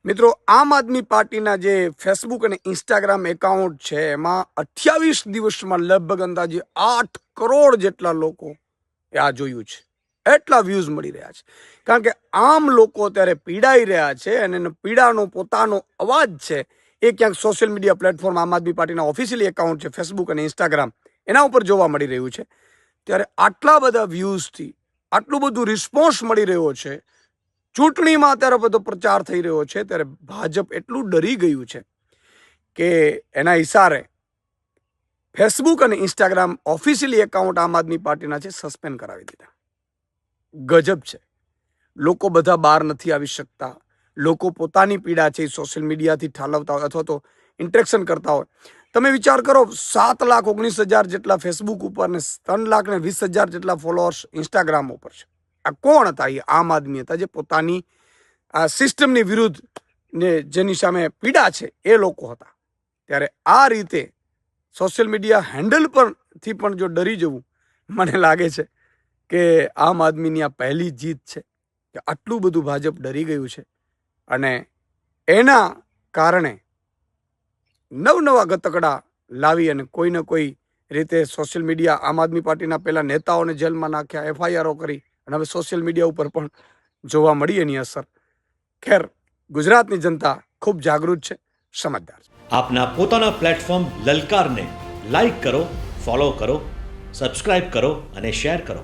મિત્રો, આમ આદમી પાર્ટીના જે ફેસબુક અને ઇન્સ્ટાગ્રામ એકાઉન્ટ છે એમાં 28 દિવસમાં લગભગ અંદાજે 8 કરોડ જેટલા લોકો આ જોયું છે. એટલા વ્યૂઝ મળી રહ્યા છે. કારણ કે આમ લોકો અત્યારે પીડાઈ રહ્યા છે અને એનો પીડાનો પોતાનો અવાજ છે એ ક્યાંક સોશિયલ મીડિયા પ્લેટફોર્મ આમ આદમી પાર્ટીના ઓફિશિયલી એકાઉન્ટ છે ફેસબુક અને ઇન્સ્ટાગ્રામ એના ઉપર જોવા મળી રહ્યું છે. ત્યારે આટલા બધા વ્યૂઝથી આટલું બધું રિસ્પોન્સ મળી રહ્યો છે, ચૂંટણીમાં અત્યારે બધો પ્રચાર થઈ રહ્યો છે, ત્યારે ભાજપ એટલું ડરી ગયું છે કે એના ઇશારે ફેસબુક અને ઇન્સ્ટાગ્રામ ઓફિશિયલી એકાઉન્ટ આમ આદમી પાર્ટીના છે સસ્પેન્ડ કરાવી દીધા. ગજબ છે. લોકો બધા બહાર નથી આવી શકતા. લોકો પોતાની પીડા છે સોશિયલ મીડિયાથી ઠાલવતા હોય અથવા તો ઇન્ટરેક્શન કરતા હોય. તમે વિચાર કરો, 7,19,000 જેટલા ફેસબુક ઉપર ને 3,20,000 જેટલા ફોલોઅર્સ ઇન્સ્ટાગ્રામ ઉપર છે. આ કોણ હતા? એ આમ આદમી હતા, જે પોતાની આ સિસ્ટમની વિરુદ્ધ ને જેની સામે પીડા છે એ લોકો હતા. ત્યારે આ રીતે સોશિયલ મીડિયા હેન્ડલ પરથી પણ જો ડરી જવું, મને લાગે છે કે આમ આદમીની આ પહેલી જીત છે કે આટલું બધું ભાજપ ડરી ગયું છે અને એના કારણે નવનવા ગતકડા લાવી અને કોઈને કોઈ રીતે સોશિયલ મીડિયા આમ આદમી પાર્ટીના પહેલા નેતાઓને જેલમાં નાખ્યા, એફઆઈઆરો કરી અને હવે સોશિયલ મીડિયા ઉપર પણ જોવા મળી એની અસર. ખેર, ગુજરાતની જનતા ખૂબ જાગૃત છે, સમજદાર છે. આપના પોતાના પ્લેટફોર્મ લલકારને લાઈક કરો, ફોલો કરો, સબસ્ક્રાઇબ કરો અને શેર કરો.